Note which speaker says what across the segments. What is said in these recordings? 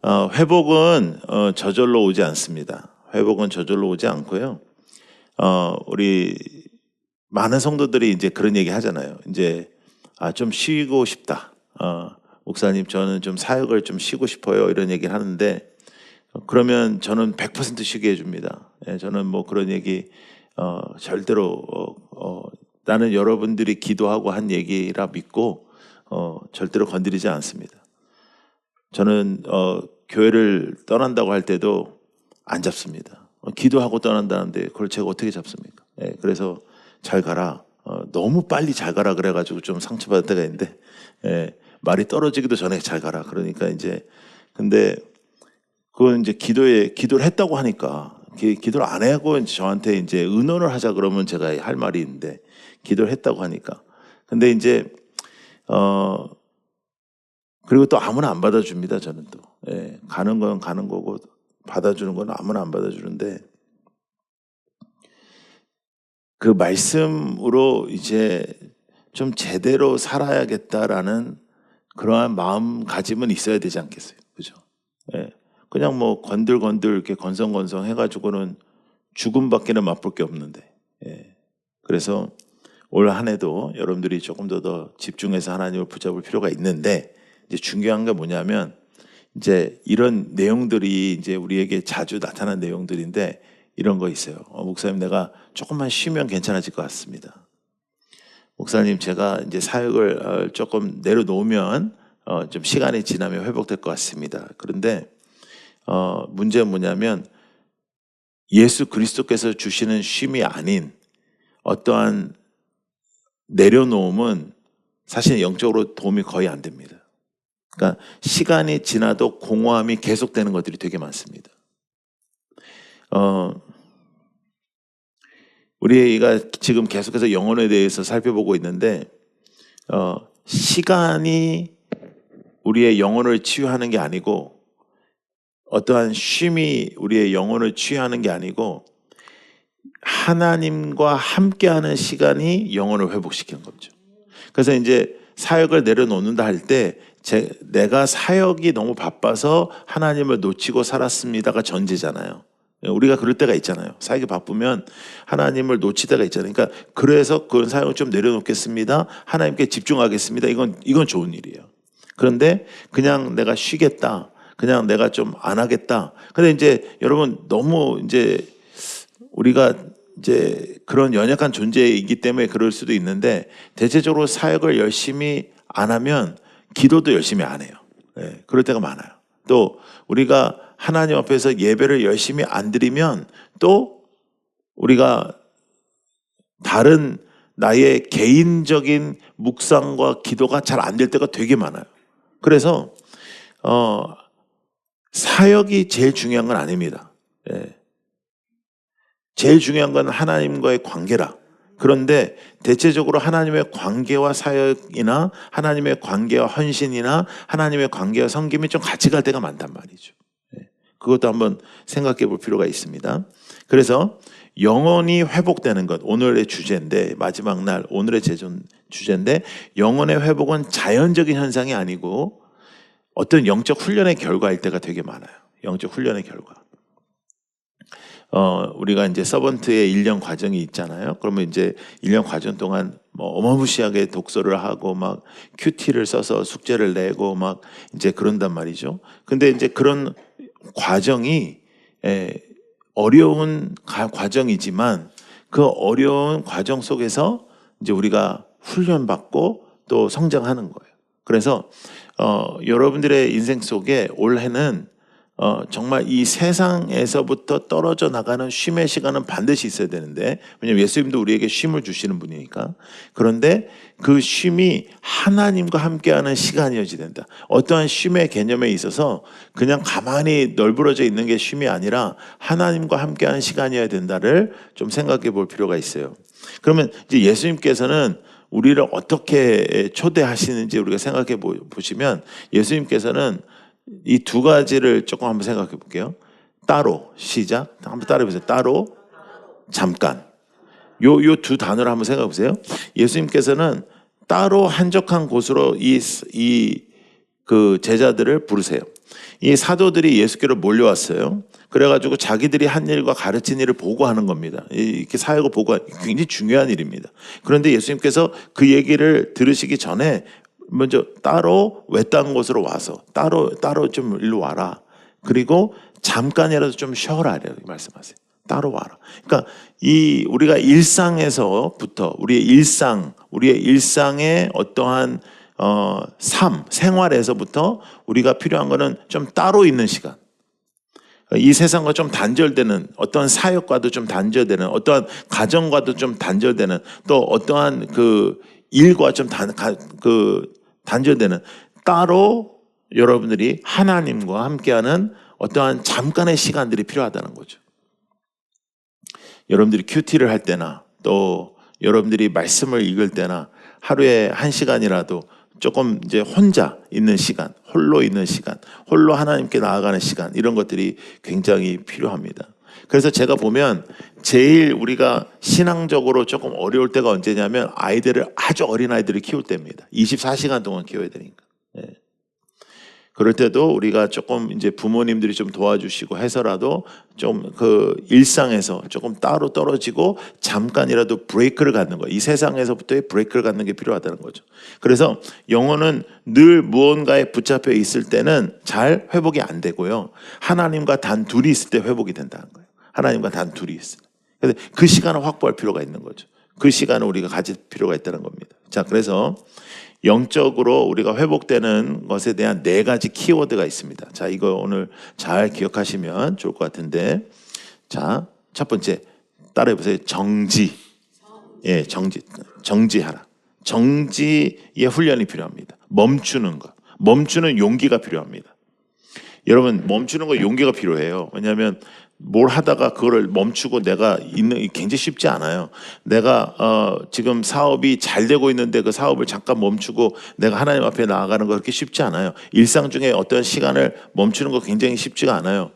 Speaker 1: 회복은 저절로 오지 않습니다. 회복은 저절로 오지 않고요. 우리 많은 성도들이 이제 그런 얘기 하잖아요. 이제 좀 쉬고 싶다. 목사님 저는 좀 사역을 좀 쉬고 싶어요. 이런 얘기를 하는데 그러면 저는 100% 쉬게 해줍니다. 예, 저는 뭐 그런 얘기 절대로 나는 여러분들이 기도하고 한 얘기라 믿고 절대로 건드리지 않습니다. 저는 교회를 떠난다고 할 때도 안 잡습니다. 기도하고 떠난다는데 그걸 제가 어떻게 잡습니까? 예, 그래서 잘 가라. 너무 빨리 잘 가라 그래가지고 좀 상처받을 때가 있는데 예, 말이 떨어지기도 전에 잘 가라. 그러니까 이제 근데 그건 이제 기도를 했다고 하니까 기도를 안 하고 저한테 이제 의논을 하자 그러면 제가 할 말이 있는데 기도를 했다고 하니까 근데 이제 그리고 또 아무나 안 받아줍니다. 저는 또 예, 가는 건 가는 거고 받아주는 건 아무나 안 받아주는데 그 말씀으로 이제 좀 제대로 살아야겠다라는 그러한 마음가짐은 있어야 되지 않겠어요? 그죠? 예. 그냥 뭐 건들건들 이렇게 건성건성 해가지고는 죽음밖에는 맛볼 게 없는데. 예. 그래서 올 한 해도 여러분들이 조금 더 집중해서 하나님을 붙잡을 필요가 있는데 이제 중요한 게 뭐냐면 이제 이런 내용들이 이제 우리에게 자주 나타난 내용들인데 이런 거 있어요. 목사님 내가 조금만 쉬면 괜찮아질 것 같습니다. 목사님 제가 이제 사역을 조금 내려놓으면 좀 시간이 지나면 회복될 것 같습니다. 그런데 문제는 뭐냐면 예수 그리스도께서 주시는 쉼이 아닌 어떠한 내려놓음은 사실 영적으로 도움이 거의 안 됩니다. 그러니까 시간이 지나도 공허함이 계속되는 것들이 되게 많습니다. 우리가 지금 계속해서 영혼에 대해서 살펴보고 있는데 시간이 우리의 영혼을 치유하는 게 아니고 어떠한 쉼이 우리의 영혼을 치유하는 게 아니고 하나님과 함께하는 시간이 영혼을 회복시키는 거죠. 그래서 이제 사역을 내려놓는다 할 때 내가 사역이 너무 바빠서 하나님을 놓치고 살았습니다가 전제잖아요. 우리가 그럴 때가 있잖아요. 사역이 바쁘면 하나님을 놓칠 때가 있잖아요. 그러니까 그래서 그런 사역을 좀 내려놓겠습니다. 하나님께 집중하겠습니다. 이건 좋은 일이에요. 그런데 그냥 내가 쉬겠다. 그냥 내가 좀 안 하겠다. 근데 이제 여러분 너무 이제 우리가 이제 그런 연약한 존재이기 때문에 그럴 수도 있는데 대체적으로 사역을 열심히 안 하면 기도도 열심히 안 해요. 네, 그럴 때가 많아요. 또 우리가 하나님 앞에서 예배를 열심히 안 드리면 또 우리가 다른 나의 개인적인 묵상과 기도가 잘 안 될 때가 되게 많아요. 그래서 사역이 제일 중요한 건 아닙니다. 예. 제일 중요한 건 하나님과의 관계라. 그런데 대체적으로 하나님의 관계와 사역이나 하나님의 관계와 헌신이나 하나님의 관계와 섬김이 좀 같이 갈 때가 많단 말이죠. 그것도 한번 생각해 볼 필요가 있습니다. 그래서 영혼이 회복되는 것, 오늘의 주제인데 마지막 날 오늘의 주제인데 영혼의 회복은 자연적인 현상이 아니고 어떤 영적 훈련의 결과일 때가 되게 많아요. 영적 훈련의 결과. 우리가 이제 서번트의 1년 과정이 있잖아요. 그러면 이제 1년 과정 동안 뭐 어마무시하게 독서를 하고 막 큐티를 써서 숙제를 내고 막 이제 그런단 말이죠. 근데 이제 그런 과정이 어려운 과정이지만 그 어려운 과정 속에서 이제 우리가 훈련받고 또 성장하는 거예요. 그래서 여러분들의 인생 속에 올해는 정말 이 세상에서부터 떨어져 나가는 쉼의 시간은 반드시 있어야 되는데 왜냐하면 예수님도 우리에게 쉼을 주시는 분이니까. 그런데 그 쉼이 하나님과 함께하는 시간이어야 된다. 어떠한 쉼의 개념에 있어서 그냥 가만히 널브러져 있는 게 쉼이 아니라 하나님과 함께하는 시간이어야 된다를 좀 생각해 볼 필요가 있어요. 그러면 이제 예수님께서는 우리를 어떻게 초대하시는지 우리가 생각해 보시면 예수님께서는 이 두 가지를 조금 한번 생각해 볼게요. 따로, 시작. 한번 따라해 보세요. 따로, 잠깐. 요 두 단어를 한번 생각해 보세요. 예수님께서는 따로 한적한 곳으로 그 제자들을 부르세요. 이 사도들이 예수께로 몰려왔어요. 그래가지고 자기들이 한 일과 가르친 일을 보고하는 겁니다. 이렇게 사역을 보고 굉장히 중요한 일입니다. 그런데 예수님께서 그 얘기를 들으시기 전에 먼저 따로 외딴 곳으로 와서 따로 좀 일로 와라. 그리고 잠깐이라도 좀 쉬어라 이렇게 말씀하세요. 따로 와라. 그러니까 이 우리가 일상에서부터 우리의 일상의 어떠한 생활에서부터 우리가 필요한 거는 좀 따로 있는 시간. 이 세상과 좀 단절되는 어떠한 사역과도 좀 단절되는 어떠한 가정과도 좀 단절되는 또 어떠한 그 일과 좀 단절되는 따로 여러분들이 하나님과 함께하는 어떠한 잠깐의 시간들이 필요하다는 거죠. 여러분들이 큐티를 할 때나 또 여러분들이 말씀을 읽을 때나 하루에 1시간이라도 조금 이제 혼자 있는 시간, 홀로 있는 시간, 홀로 하나님께 나아가는 시간 이런 것들이 굉장히 필요합니다. 그래서 제가 보면 제일 우리가 신앙적으로 조금 어려울 때가 언제냐면 아이들을 아주 어린 아이들을 키울 때입니다. 24시간 동안 키워야 되니까. 네. 그럴 때도 우리가 조금 이제 부모님들이 좀 도와주시고 해서라도 좀 그 일상에서 조금 따로 떨어지고 잠깐이라도 브레이크를 갖는 거예요. 이 세상에서부터의 브레이크를 갖는 게 필요하다는 거죠. 그래서 영혼은 늘 무언가에 붙잡혀 있을 때는 잘 회복이 안 되고요. 하나님과 단 둘이 있을 때 회복이 된다는 거예요. 하나님과 단 둘이 있을 때. 그래서 그 시간을 확보할 필요가 있는 거죠. 그 시간을 우리가 가질 필요가 있다는 겁니다. 자, 그래서 영적으로 우리가 회복되는 것에 대한 4가지 키워드가 있습니다. 자, 이거 오늘 잘 기억하시면 좋을 것 같은데, 자, 첫 번째 따라해 보세요. 정지. 예, 정지하라. 정지의 훈련이 필요합니다. 멈추는 것, 멈추는 용기가 필요합니다. 여러분, 멈추는 거 용기가 필요해요. 왜냐하면 뭘 하다가 그거를 멈추고 내가 있는 게 굉장히 쉽지 않아요. 내가 지금 사업이 잘 되고 있는데 그 사업을 잠깐 멈추고 내가 하나님 앞에 나아가는 거 그렇게 쉽지 않아요. 일상 중에 어떤 시간을 멈추는 거 굉장히 쉽지가 않아요.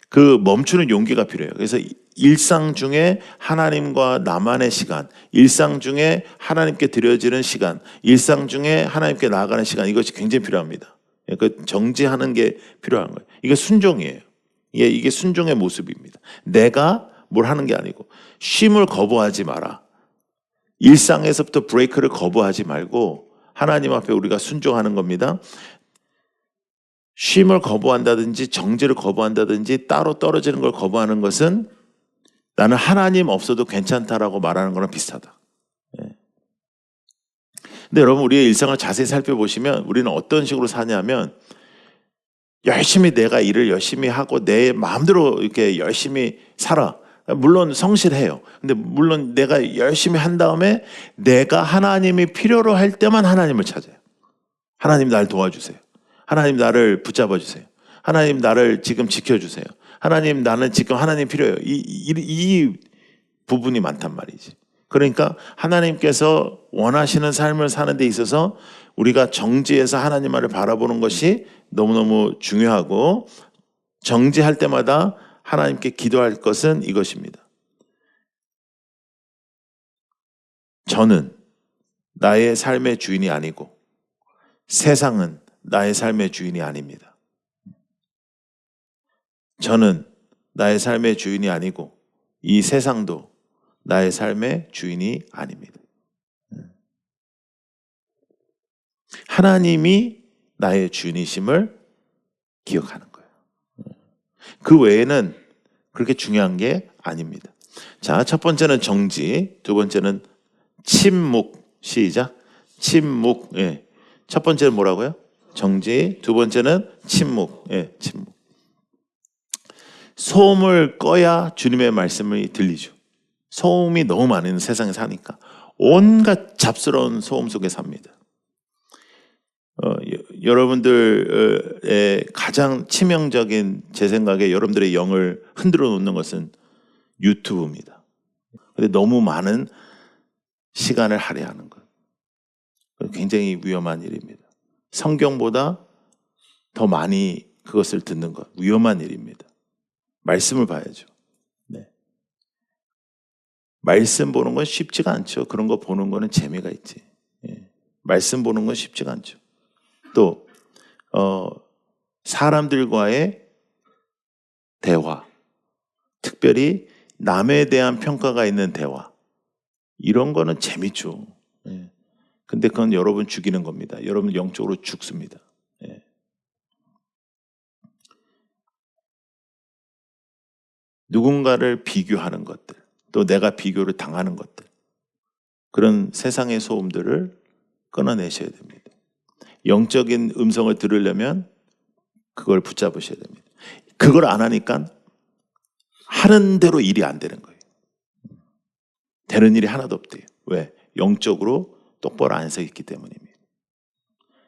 Speaker 1: 그 멈추는 용기가 필요해요. 그래서 일상 중에 하나님과 나만의 시간, 일상 중에 하나님께 드려지는 시간, 일상 중에 하나님께 나아가는 시간, 이것이 굉장히 필요합니다. 그 정지하는 게 필요한 거예요. 이게 순종이에요. 이게 순종의 모습입니다. 내가 뭘 하는 게 아니고 쉼을 거부하지 마라. 일상에서부터 브레이크를 거부하지 말고 하나님 앞에 우리가 순종하는 겁니다. 쉼을 거부한다든지 정지를 거부한다든지 따로 떨어지는 걸 거부하는 것은 나는 하나님 없어도 괜찮다라고 말하는 거랑 비슷하다. 근데 여러분 우리의 일상을 자세히 살펴보시면 우리는 어떤 식으로 사냐면 열심히 내가 일을 열심히 하고 내 마음대로 이렇게 열심히 살아. 물론 성실해요. 근데 물론 내가 열심히 한 다음에 내가 하나님이 필요로 할 때만 하나님을 찾아요. 하나님 날 도와주세요. 하나님 나를 붙잡아 주세요. 하나님 나를 지금 지켜주세요. 하나님 나는 지금 하나님 필요해요. 이 부분이 많단 말이지. 그러니까 하나님께서 원하시는 삶을 사는 데 있어서 우리가 정지해서 하나님을 바라보는 것이 너무너무 중요하고 정지할 때마다 하나님께 기도할 것은 이것입니다. 저는 나의 삶의 주인이 아니고 세상은 나의 삶의 주인이 아닙니다. 저는 나의 삶의 주인이 아니고 이 세상도 나의 삶의 주인이 아닙니다. 하나님이 나의 주인이심을 기억하는 거예요. 그 외에는 그렇게 중요한 게 아닙니다. 자, 첫 번째는 정지, 두 번째는 침묵. 시작. 침묵. 예. 첫 번째는 뭐라고요? 정지. 두 번째는 침묵. 예, 침묵. 소음을 꺼야 주님의 말씀이 들리죠. 소음이 너무 많은 세상에 사니까 온갖 잡스러운 소음 속에 삽니다. 여러분들의 가장 치명적인 제 생각에 여러분들의 영을 흔들어 놓는 것은 유튜브입니다. 근데 너무 많은 시간을 할애하는 것. 굉장히 위험한 일입니다. 성경보다 더 많이 그것을 듣는 것. 위험한 일입니다. 말씀을 봐야죠. 네. 말씀 보는 건 쉽지가 않죠. 그런 거 보는 거는 재미가 있지. 예. 말씀 보는 건 쉽지가 않죠. 또 사람들과의 대화, 특별히 남에 대한 평가가 있는 대화, 이런 거는 재밌죠. 예. 근데 그건 여러분 죽이는 겁니다. 여러분 영적으로 죽습니다. 예. 누군가를 비교하는 것들, 또 내가 비교를 당하는 것들, 그런 세상의 소음들을 끊어내셔야 됩니다. 영적인 음성을 들으려면 그걸 붙잡으셔야 됩니다. 그걸 안 하니까 하는 대로 일이 안 되는 거예요. 되는 일이 하나도 없대요. 왜? 영적으로 똑바로 안 서 있기 때문입니다.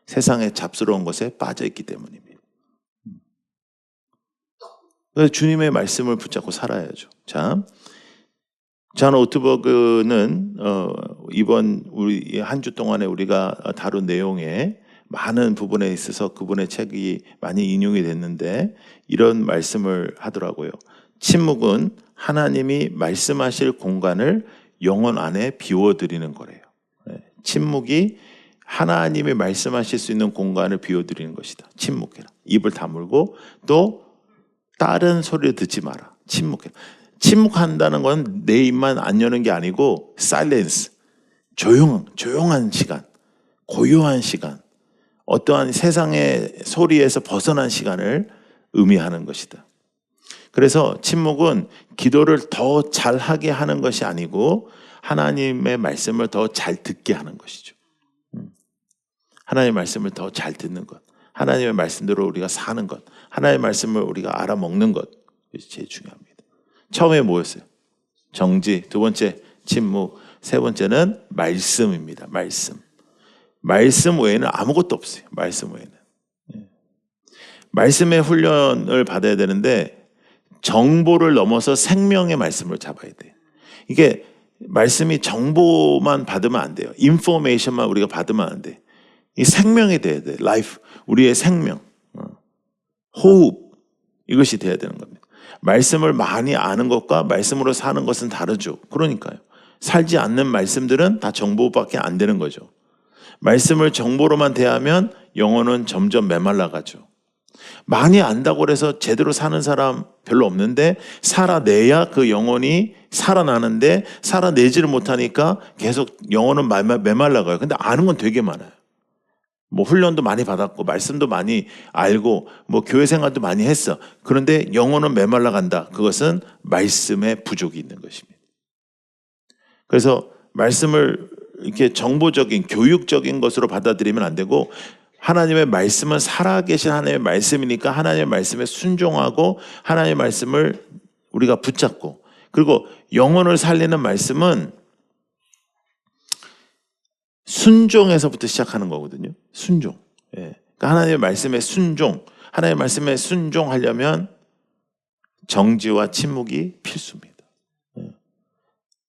Speaker 1: 세상의 잡스러운 것에 빠져 있기 때문입니다. 그래서 주님의 말씀을 붙잡고 살아야죠. 자, 존 오트버그는 이번 우리 한 주 동안에 우리가 다룬 내용에 많은 부분에 있어서 그분의 책이 많이 인용이 됐는데 이런 말씀을 하더라고요. 침묵은 하나님이 말씀하실 공간을 영혼 안에 비워드리는 거래요. 침묵이 하나님이 말씀하실 수 있는 공간을 비워드리는 것이다. 침묵해라. 입을 다물고 또 다른 소리를 듣지 마라. 침묵해라. 침묵한다는 건 내 입만 안 여는 게 아니고 사일런스, 조용한 시간, 고요한 시간, 어떠한 세상의 소리에서 벗어난 시간을 의미하는 것이다. 그래서 침묵은 기도를 더 잘하게 하는 것이 아니고 하나님의 말씀을 더 잘 듣게 하는 것이죠. 하나님의 말씀을 더 잘 듣는 것, 하나님의 말씀대로 우리가 사는 것, 하나님의 말씀을 우리가 알아먹는 것, 이것이 제일 중요합니다. 처음에 뭐였어요? 정지. 두 번째 침묵. 세 번째는 말씀입니다. 말씀 외에는 아무것도 없어요. 말씀 외에는. 말씀의 훈련을 받아야 되는데 정보를 넘어서 생명의 말씀을 잡아야 돼요. 이게 말씀이 정보만 받으면 안 돼요. 인포메이션만 우리가 받으면 안 돼. 이 생명이 돼야 돼. 라이프. 우리의 생명. 호흡. 이것이 돼야 되는 겁니다. 말씀을 많이 아는 것과 말씀으로 사는 것은 다르죠. 그러니까요. 살지 않는 말씀들은 다 정보밖에 안 되는 거죠. 말씀을 정보로만 대하면 영혼은 점점 메말라가죠. 많이 안다고 해서 제대로 사는 사람 별로 없는데 살아내야 그 영혼이 살아나는데 살아내지를 못하니까 계속 영혼은 메말라가요. 근데 아는 건 되게 많아요. 뭐 훈련도 많이 받았고 말씀도 많이 알고 뭐 교회 생활도 많이 했어. 그런데 영혼은 메말라 간다. 그것은 말씀의 부족이 있는 것입니다. 그래서 말씀을 이렇게 정보적인 교육적인 것으로 받아들이면 안 되고 하나님의 말씀은 살아계신 하나님의 말씀이니까 하나님의 말씀에 순종하고 하나님의 말씀을 우리가 붙잡고 그리고 영혼을 살리는 말씀은 순종에서부터 시작하는 거거든요. 순종. 예. 그러니까 하나님의 말씀에 순종. 하나님의 말씀에 순종하려면 정지와 침묵이 필수입니다. 예.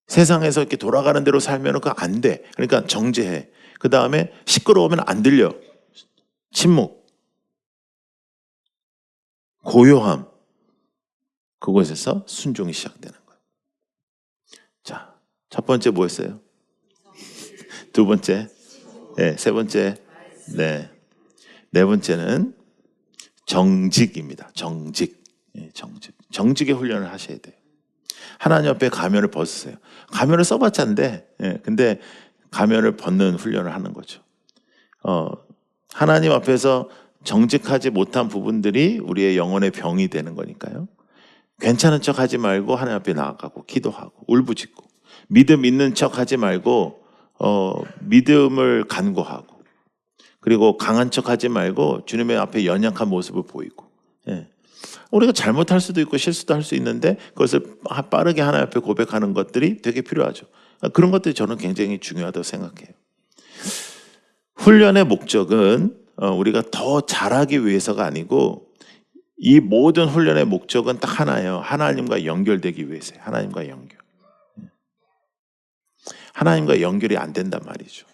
Speaker 1: 세상에서 이렇게 돌아가는 대로 살면 그거 안 돼. 그러니까 정지해. 그 다음에 시끄러우면 안 들려. 침묵. 고요함. 그곳에서 순종이 시작되는 거예요. 자, 첫 번째 뭐였어요? 두 번째, 네, 세 번째, 네 번째는 정직입니다. 정직. 정직의 훈련을 하셔야 돼요. 하나님 앞에 가면을 벗으세요. 가면을 써봤자 안 돼. 근데 가면을 벗는 훈련을 하는 거죠. 하나님 앞에서 정직하지 못한 부분들이 우리의 영혼의 병이 되는 거니까요. 괜찮은 척 하지 말고 하나님 앞에 나아가고 기도하고 울부짖고 믿음 있는 척 하지 말고 믿음을 간구하고 그리고 강한 척 하지 말고 주님의 앞에 연약한 모습을 보이고 우리가 잘못할 수도 있고 실수도 할 수 있는데 그것을 빠르게 하나님 앞에 고백하는 것들이 되게 필요하죠. 그런 것들이 저는 굉장히 중요하다고 생각해요. 훈련의 목적은 우리가 더 잘하기 위해서가 아니고 이 모든 훈련의 목적은 딱 하나예요. 하나님과 연결되기 위해서예요. 하나님과 연결. 하나님과 연결이 안 된단 말이죠.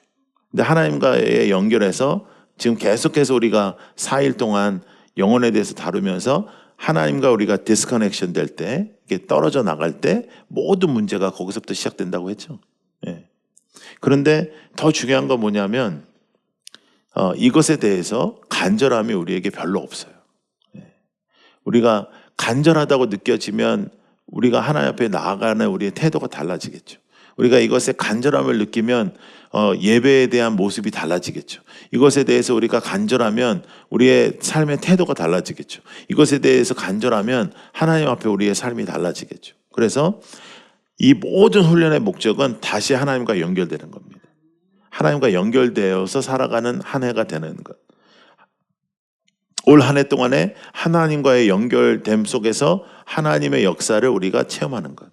Speaker 1: 근데 하나님과의 연결해서 지금 계속해서 우리가 4일 동안 영혼에 대해서 다루면서 하나님과 우리가 디스커넥션 될 때, 이게 떨어져 나갈 때 모든 문제가 거기서부터 시작된다고 했죠. 예. 그런데 더 중요한 건 뭐냐면 이것에 대해서 간절함이 우리에게 별로 없어요. 우리가 간절하다고 느껴지면 우리가 하나님 앞에 나아가는 우리의 태도가 달라지겠죠. 우리가 이것에 간절함을 느끼면 예배에 대한 모습이 달라지겠죠. 이것에 대해서 우리가 간절하면 우리의 삶의 태도가 달라지겠죠. 이것에 대해서 간절하면 하나님 앞에 우리의 삶이 달라지겠죠. 그래서 이 모든 훈련의 목적은 다시 하나님과 연결되는 겁니다. 하나님과 연결되어서 살아가는 한 해가 되는 것. 올 한 해 동안에 하나님과의 연결됨 속에서 하나님의 역사를 우리가 체험하는 것.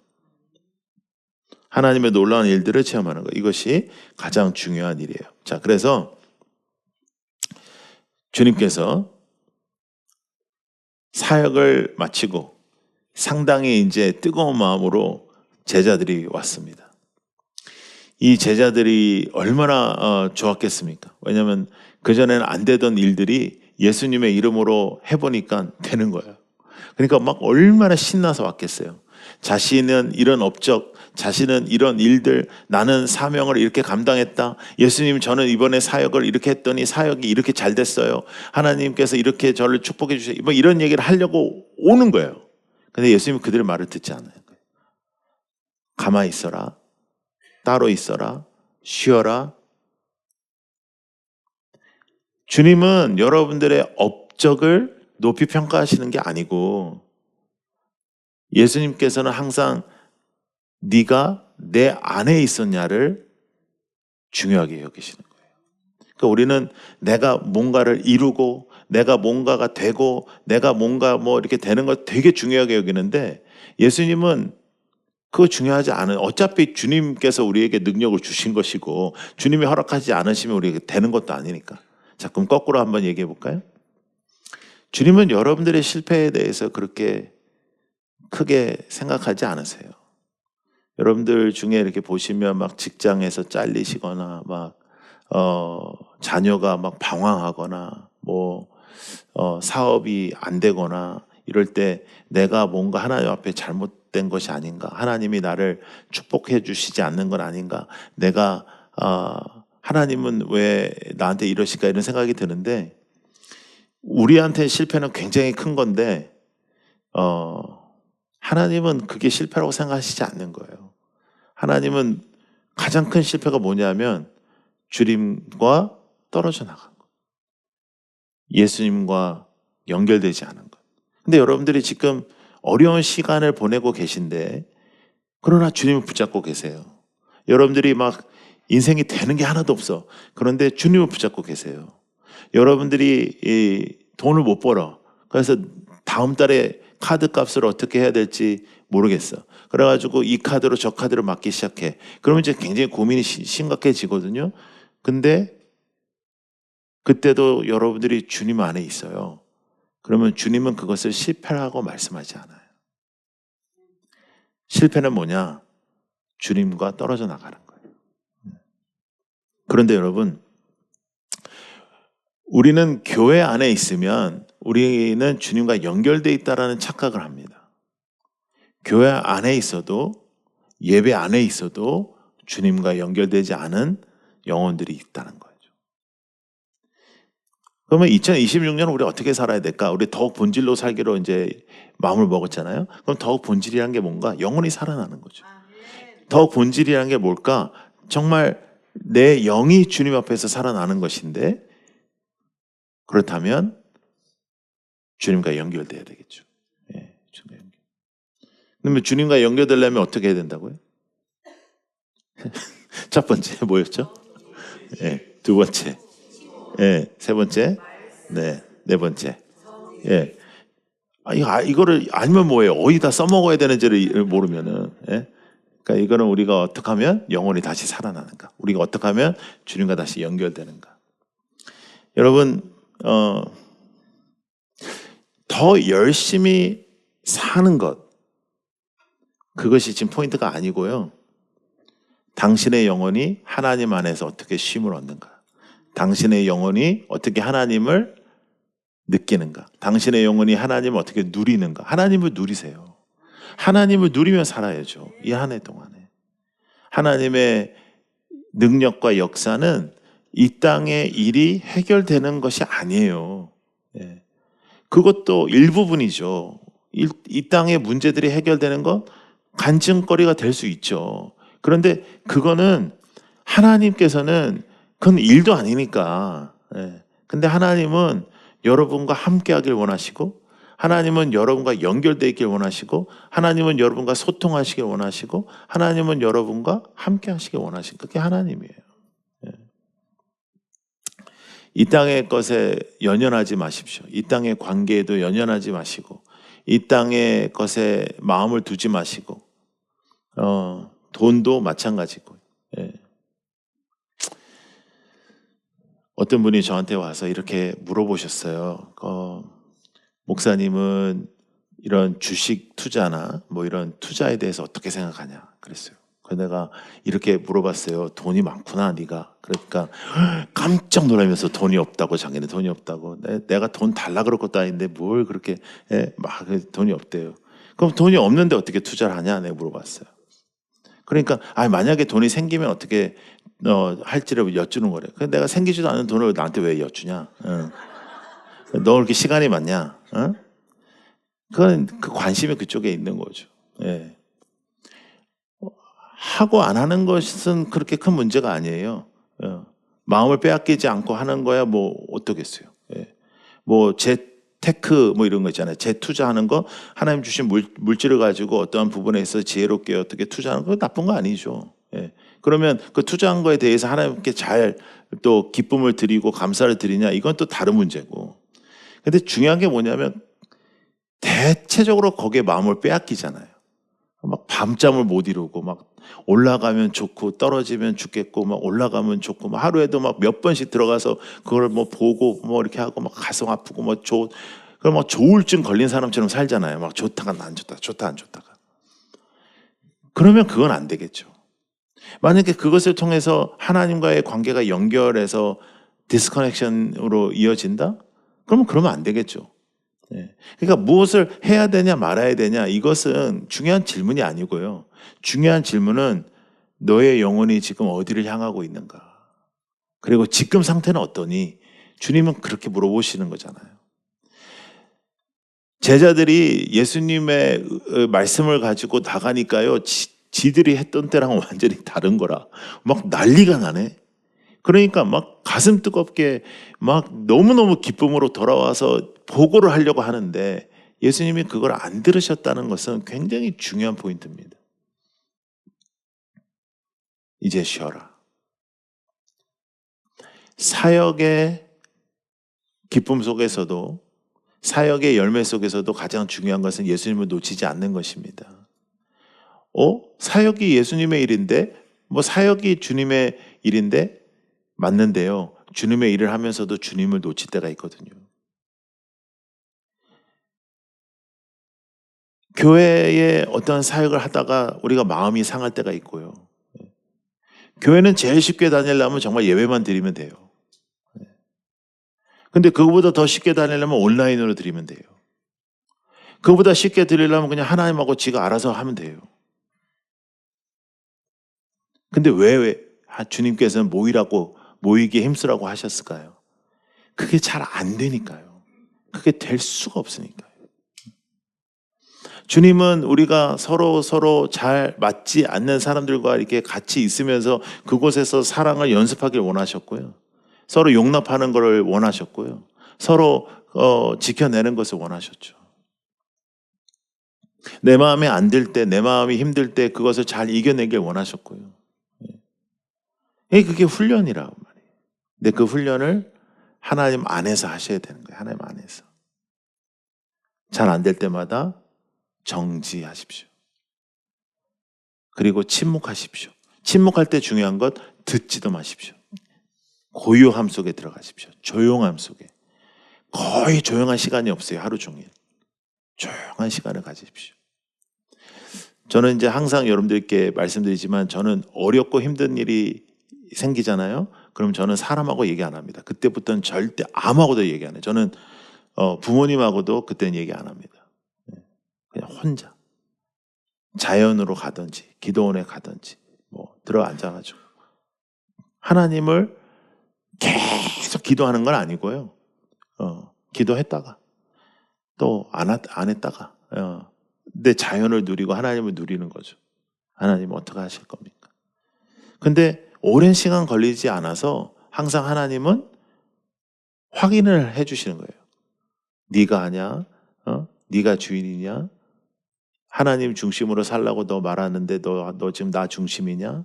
Speaker 1: 하나님의 놀라운 일들을 체험하는 것. 이것이 가장 중요한 일이에요. 자, 그래서 주님께서 사역을 마치고 상당히 이제 뜨거운 마음으로 제자들이 왔습니다. 이 제자들이 얼마나 좋았겠습니까? 왜냐하면 그전에는 안 되던 일들이 예수님의 이름으로 해보니까 되는 거예요. 그러니까 막 얼마나 신나서 왔겠어요. 자신은 이런 업적, 자신은 이런 일들, 나는 사명을 이렇게 감당했다. 예수님, 저는 이번에 사역을 이렇게 했더니 사역이 이렇게 잘 됐어요. 하나님께서 이렇게 저를 축복해 주세요. 뭐 이런 얘기를 하려고 오는 거예요. 근데 예수님은 그들의 말을 듣지 않아요. 가만히 있어라. 따로 있어라. 쉬어라. 주님은 여러분들의 업적을 높이 평가하시는 게 아니고 예수님께서는 항상 네가 내 안에 있었냐를 중요하게 여기시는 거예요. 그러니까 우리는 내가 뭔가를 이루고 내가 뭔가가 되고 내가 뭔가 뭐 이렇게 되는 걸 되게 중요하게 여기는데 예수님은 그거 중요하지 않은, 어차피 주님께서 우리에게 능력을 주신 것이고 주님이 허락하지 않으시면 우리에게 되는 것도 아니니까. 자, 그럼 거꾸로 한번 얘기해 볼까요? 주님은 여러분들의 실패에 대해서 그렇게 크게 생각하지 않으세요. 여러분들 중에 이렇게 보시면 막 직장에서 잘리시거나 막 자녀가 막 방황하거나 뭐 사업이 안 되거나 이럴 때 내가 뭔가 하나님 앞에 잘못된 것이 아닌가, 하나님이 나를 축복해 주시지 않는 건 아닌가, 내가 하나님은 왜 나한테 이러실까 이런 생각이 드는데 우리한테 실패는 굉장히 큰 건데 하나님은 그게 실패라고 생각하시지 않는 거예요. 하나님은 가장 큰 실패가 뭐냐면 주님과 떨어져 나간 것. 예수님과 연결되지 않은 것. 근데 여러분들이 지금 어려운 시간을 보내고 계신데 그러나 주님을 붙잡고 계세요. 여러분들이 막 인생이 되는 게 하나도 없어. 그런데 주님을 붙잡고 계세요. 여러분들이 이 돈을 못 벌어. 그래서 다음 달에 카드 값을 어떻게 해야 될지 모르겠어. 그래가지고 이 카드로 저 카드로 맞기 시작해. 그러면 이제 굉장히 고민이 심각해지거든요. 근데 그때도 여러분들이 주님 안에 있어요. 그러면 주님은 그것을 실패라고 말씀하지 않아요. 실패는 뭐냐? 주님과 떨어져 나가는 거예요. 그런데 여러분, 우리는 교회 안에 있으면 우리는 주님과 연결되어 있다라는 착각을 합니다. 교회 안에 있어도 예배 안에 있어도 주님과 연결되지 않은 영혼들이 있다는 거죠. 그러면 2026년 우리 어떻게 살아야 될까? 우리 더욱 본질로 살기로 이제 마음을 먹었잖아요. 그럼 더욱 본질이란 게 뭔가? 영혼이 살아나는 거죠. 더욱 본질이란 게 뭘까? 정말 내 영이 주님 앞에서 살아나는 것인데 그렇다면 주님과 연결돼야 되겠죠. 예, 그러면 주님과 연결되려면 어떻게 해야 된다고요? 첫 번째 뭐였죠? 예, 두 번째, 예, 세 번째, 네 번째, 예. 이거를 알면 뭐예요? 어디다 써먹어야 되는지를 모르면은, 예? 그러니까 이거는 우리가 어떻게 하면 영혼이 다시 살아나는가? 우리가 어떻게 하면 주님과 다시 연결되는가? 여러분, 더 열심히 사는 것, 그것이 지금 포인트가 아니고요. 당신의 영혼이 하나님 안에서 어떻게 쉼을 얻는가? 당신의 영혼이 어떻게 하나님을 느끼는가? 당신의 영혼이 하나님을 어떻게 누리는가? 하나님을 누리세요. 하나님을 누리며 살아야죠. 이 한 해 동안에. 하나님의 능력과 역사는 이 땅의 일이 해결되는 것이 아니에요. 예. 그것도 일부분이죠. 이 땅의 문제들이 해결되는 건 간증거리가 될 수 있죠. 그런데 그거는 하나님께서는 그건 일도 아니니까. 예. 근데 하나님은 여러분과 함께 하길 원하시고, 하나님은 여러분과 연결되어 있길 원하시고, 하나님은 여러분과 소통하시길 원하시고, 하나님은 여러분과 함께 하시길 원하시고, 그게 하나님이에요. 예. 이 땅의 것에 연연하지 마십시오. 이 땅의 관계에도 연연하지 마시고, 이 땅의 것에 마음을 두지 마시고, 돈도 마찬가지고. 예. 어떤 분이 저한테 와서 이렇게 물어보셨어요. 목사님은 이런 주식 투자나 뭐 이런 투자에 대해서 어떻게 생각하냐 그랬어요. 그래서 내가 이렇게 물어봤어요. 돈이 많구나 네가. 그러니까 깜짝 놀라면서 돈이 없다고, 자기는 돈이 없다고. 내가 돈 달라 그럴 것도 아닌데 뭘 그렇게 막 돈이 없대요. 그럼 돈이 없는데 어떻게 투자를 하냐 내가 물어봤어요. 그러니까 만약에 돈이 생기면 어떻게 할지를 여쭈는 거래. 근데 내가 생기지도 않은 돈을 나한테 왜 여쭈냐? 너 그렇게 시간이 많냐? 그건 그 관심이 그쪽에 있는 거죠. 예. 하고 안 하는 것은 그렇게 큰 문제가 아니에요. 마음을 빼앗기지 않고 하는 거야 뭐 어떻겠어요. 예. 뭐 재테크 뭐 이런 거 있잖아요. 재투자하는 거, 하나님 주신 물질을 가지고 어떠한 부분에 있어 지혜롭게 어떻게 투자하는 거 나쁜 거 아니죠. 예. 그러면 그 투자한 거에 대해서 하나님께 잘 또 기쁨을 드리고 감사를 드리냐, 이건 또 다른 문제고. 근데 중요한 게 뭐냐면 대체적으로 거기에 마음을 빼앗기잖아요. 막 밤잠을 못 이루고, 막 올라가면 좋고 떨어지면 죽겠고, 막 올라가면 좋고, 막 하루에도 막 몇 번씩 들어가서 그걸 뭐 보고 뭐 이렇게 하고 막 가슴 아프고 그럼 막 조울증 걸린 사람처럼 살잖아요. 막 좋다가 안 좋다, 좋다 안 좋다가. 그러면 그건 안 되겠죠. 만약에 그것을 통해서 하나님과의 관계가 연결해서 디스커넥션으로 이어진다? 그러면 안 되겠죠. 네. 그러니까 무엇을 해야 되냐 말아야 되냐, 이것은 중요한 질문이 아니고요. 중요한 질문은 너의 영혼이 지금 어디를 향하고 있는가? 그리고 지금 상태는 어떠니? 주님은 그렇게 물어보시는 거잖아요. 제자들이 예수님의 말씀을 가지고 나가니까요, 지들이 했던 때랑 완전히 다른 거라 막 난리가 나네. 그러니까 막 가슴 뜨겁게 막 너무너무 기쁨으로 돌아와서 보고를 하려고 하는데, 예수님이 그걸 안 들으셨다는 것은 굉장히 중요한 포인트입니다. 이제 쉬어라. 사역의 기쁨 속에서도, 사역의 열매 속에서도 가장 중요한 것은 예수님을 놓치지 않는 것입니다. 사역이 예수님의 일인데, 뭐 사역이 주님의 일인데, 맞는데요. 주님의 일을 하면서도 주님을 놓칠 때가 있거든요. 교회에 어떤 사역을 하다가 우리가 마음이 상할 때가 있고요. 교회는 제일 쉽게 다니려면 정말 예배만 드리면 돼요. 근데 그거보다 더 쉽게 다니려면 온라인으로 드리면 돼요. 그거보다 쉽게 드리려면 그냥 하나님하고 지가 알아서 하면 돼요. 근데 왜 주님께서는 모이기에 힘쓰라고 하셨을까요? 그게 잘 안 되니까요. 그게 될 수가 없으니까요. 주님은 우리가 서로 잘 맞지 않는 사람들과 이렇게 같이 있으면서 그곳에서 사랑을 연습하길 원하셨고요. 서로 용납하는 것을 원하셨고요. 서로 지켜내는 것을 원하셨죠. 내 마음에 안 들 때, 내 마음이 힘들 때 그것을 잘 이겨내길 원하셨고요. 그게 훈련이라고 말이에요. 근데 그 훈련을 하나님 안에서 하셔야 되는 거예요. 하나님 안에서. 잘 안 될 때마다 정지하십시오. 그리고 침묵하십시오. 침묵할 때 중요한 것, 듣지도 마십시오. 고요함 속에 들어가십시오. 조용함 속에. 거의 조용한 시간이 없어요. 하루 종일. 조용한 시간을 가지십시오. 저는 이제 항상 여러분들께 말씀드리지만, 저는 어렵고 힘든 일이 생기잖아요. 그럼 저는 사람하고 얘기 안 합니다. 그때부터는 절대 아무하고도 얘기 안 해요. 저는 부모님하고도 그때는 얘기 안 합니다. 그냥 혼자 자연으로 가든지 기도원에 가든지 뭐 들어 앉아가지고 하나님을 계속 기도하는 건 아니고요. 기도했다가 또 안 했다가 내 자연을 누리고 하나님을 누리는 거죠. 하나님 어떻게 하실 겁니까? 근데 오랜 시간 걸리지 않아서 항상 하나님은 확인을 해주시는 거예요. 네가 하냐? 네가 주인이냐? 하나님 중심으로 살라고 너 말하는데 너 지금 나 중심이냐?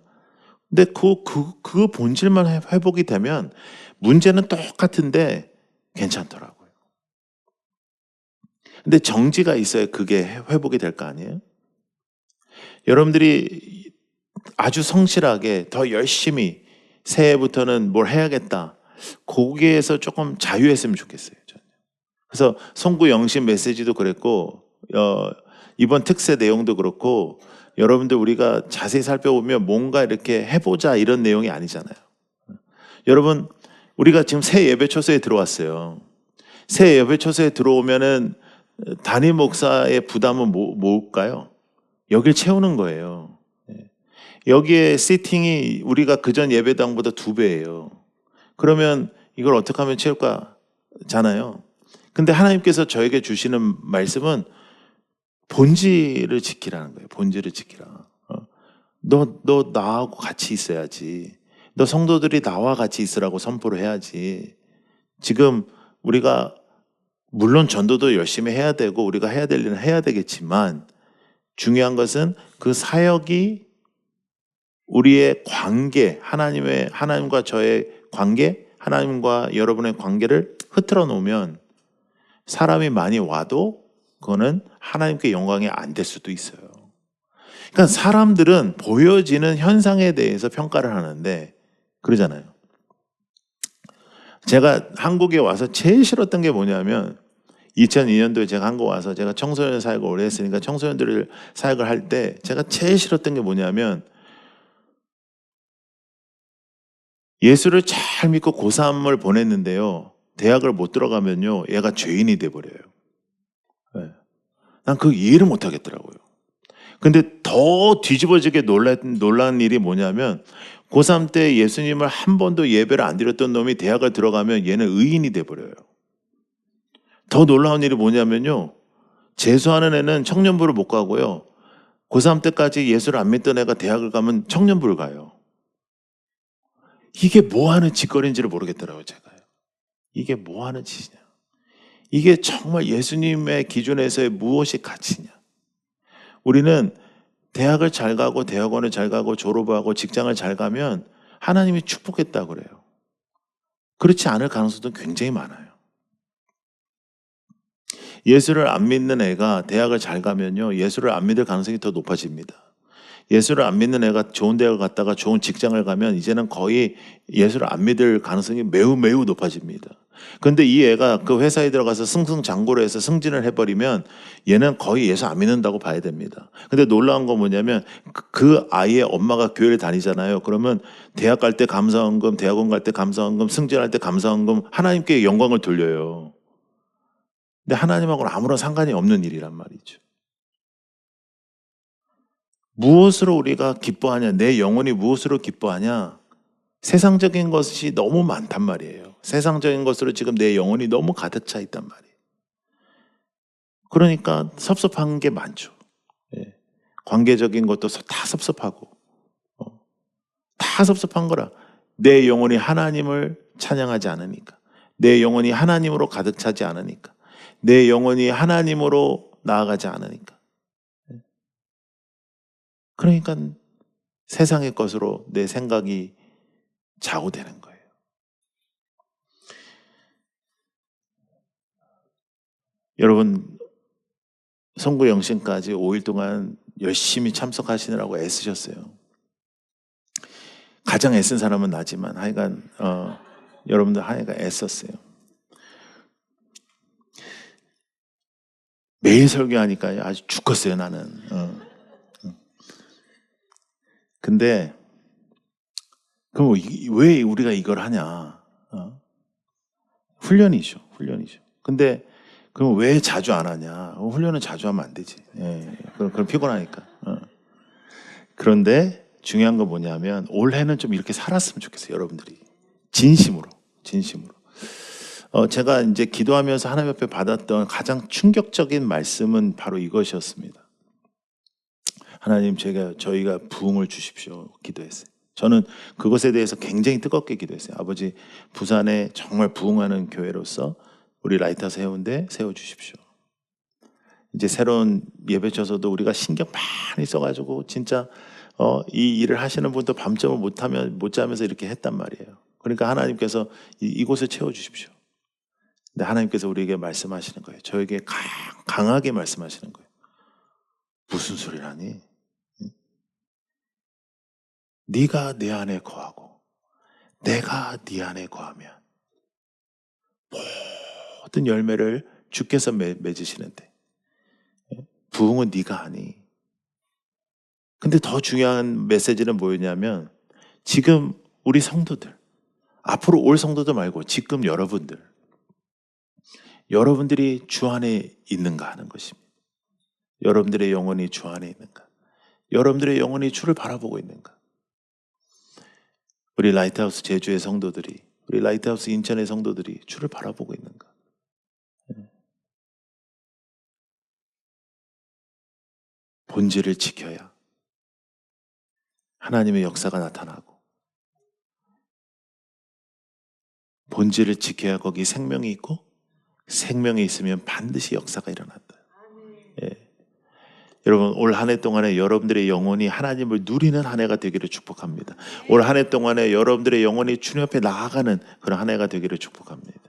Speaker 1: 근데 그 본질만 회복이 되면 문제는 똑같은데 괜찮더라고요. 근데 정지가 있어야 그게 회복이 될 거 아니에요? 여러분들이 아주 성실하게 더 열심히 새해부터는 뭘 해야겠다. 거기에서 조금 자유했으면 좋겠어요. 저는. 그래서 송구 영신 메시지도 그랬고 이번 특세 내용도 그렇고 여러분들 우리가 자세히 살펴보면 뭔가 이렇게 해보자 이런 내용이 아니잖아요. 여러분 우리가 지금 새 예배 초소에 들어왔어요. 새 예배 초소에 들어오면은 담임 목사의 부담은 뭘까요? 여길 채우는 거예요. 여기에 시팅이 우리가 그전 예배당보다 2배예요. 그러면 이걸 어떻게 하면 채울까잖아요. 근데 하나님께서 저에게 주시는 말씀은 본질을 지키라는 거예요. 본질을 지키라. 너 나하고 같이 있어야지. 너 성도들이 나와 같이 있으라고 선포를 해야지. 지금 우리가 물론 전도도 열심히 해야 되고 우리가 해야 될 일은 해야 되겠지만 중요한 것은 그 사역이 우리의 관계, 하나님과 저의 관계, 하나님과 여러분의 관계를 흐트러 놓으면 사람이 많이 와도 그거는 하나님께 영광이 안 될 수도 있어요. 그러니까 사람들은 보여지는 현상에 대해서 평가를 하는데 그러잖아요. 제가 한국에 와서 제일 싫었던 게 뭐냐면 2002년도에 제가 한국 와서 제가 청소년 사역을 오래 했으니까 청소년들을 사역을 할 때 제가 제일 싫었던 게 뭐냐면 예수를 잘 믿고 고3을 보냈는데요. 대학을 못 들어가면요. 얘가 죄인이 돼버려요. 네. 난 그 이해를 못 하겠더라고요. 근데 더 뒤집어지게 놀란 일이 뭐냐면 고3 때 예수님을 한 번도 예배를 안 드렸던 놈이 대학을 들어가면 얘는 의인이 돼버려요. 더 놀라운 일이 뭐냐면요. 재수하는 애는 청년부를 못 가고요. 고3 때까지 예수를 안 믿던 애가 대학을 가면 청년부를 가요. 이게 뭐 하는 짓거리인지를 모르겠더라고요, 제가요. 이게 뭐 하는 짓이냐. 이게 정말 예수님의 기준에서의 무엇이 가치냐. 우리는 대학을 잘 가고 대학원을 잘 가고 졸업하고 직장을 잘 가면 하나님이 축복했다고 그래요. 그렇지 않을 가능성도 굉장히 많아요. 예수를 안 믿는 애가 대학을 잘 가면요. 예수를 안 믿을 가능성이 더 높아집니다. 예수를 안 믿는 애가 좋은 대학을 갔다가 좋은 직장을 가면 이제는 거의 예수를 안 믿을 가능성이 매우 매우 높아집니다. 근데 이 애가 그 회사에 들어가서 승승장구를 해서 승진을 해버리면 얘는 거의 예수 안 믿는다고 봐야 됩니다. 근데 놀라운 건 뭐냐면 그 아이의 엄마가 교회를 다니잖아요. 그러면 대학 갈 때 감사헌금, 대학원 갈 때 감사헌금, 승진할 때 감사헌금 하나님께 영광을 돌려요. 근데 하나님하고는 아무런 상관이 없는 일이란 말이죠. 무엇으로 우리가 기뻐하냐? 내 영혼이 무엇으로 기뻐하냐? 세상적인 것이 너무 많단 말이에요. 세상적인 것으로 지금 내 영혼이 너무 가득 차 있단 말이에요. 그러니까 섭섭한 게 많죠. 예. 관계적인 것도 다 섭섭하고 다 섭섭한 거라. 내 영혼이 하나님을 찬양하지 않으니까. 내 영혼이 하나님으로 가득 차지 않으니까. 내 영혼이 하나님으로 나아가지 않으니까. 그러니까 세상의 것으로 내 생각이 좌우되는 거예요. 여러분 성구 영신까지 5일 동안 열심히 참석하시느라고 애쓰셨어요. 가장 애쓴 사람은 나지만 하여간 여러분들 하여간 애썼어요. 매일 설교하니까 아주 죽겠어요 나는. 근데 그럼 왜 우리가 이걸 하냐? 훈련이죠. 근데 그럼 왜 자주 안 하냐? 훈련은 자주 하면 안 되지. 예, 그럼 피곤하니까. 그런데 중요한 건 뭐냐면 올해는 좀 이렇게 살았으면 좋겠어요. 여러분들이 진심으로. 제가 이제 기도하면서 하나님 앞에 받았던 가장 충격적인 말씀은 바로 이것이었습니다. 하나님, 저희가 부흥을 주십시오 기도했어요. 저는 그것에 대해서 굉장히 뜨겁게 기도했어요. 아버지, 부산에 정말 부흥하는 교회로서 우리 라이트하우스 해운대 세워주십시오. 이제 새로운 예배처서도 우리가 신경 많이 써가지고 진짜 이 일을 하시는 분도 밤잠을 못 자면서 이렇게 했단 말이에요. 그러니까 하나님께서 이곳을 채워주십시오. 근데 하나님께서 우리에게 말씀하시는 거예요. 저에게 강하게 말씀하시는 거예요. 무슨 소리라니? 네가 내 안에 거하고 내가 네 안에 거하면 모든 열매를 주께서 맺으시는데 부흥은 네가 하니. 근데 더 중요한 메시지는 뭐였냐면 지금 우리 성도들, 앞으로 올 성도들 말고 지금 여러분들이 주 안에 있는가 하는 것입니다. 여러분들의 영혼이 주 안에 있는가? 여러분들의 영혼이 주를 바라보고 있는가? 우리 라이트하우스 제주의 성도들이, 우리 라이트하우스 인천의 성도들이 주를 바라보고 있는가? 본질을 지켜야 하나님의 역사가 나타나고, 본질을 지켜야 거기 생명이 있고, 생명이 있으면 반드시 역사가 일어난다. 예. 여러분, 올 한 해 동안에 여러분들의 영혼이 하나님을 누리는 한 해가 되기를 축복합니다. 올 한 해 동안에 여러분들의 영혼이 주님 앞에 나아가는 그런 한 해가 되기를 축복합니다.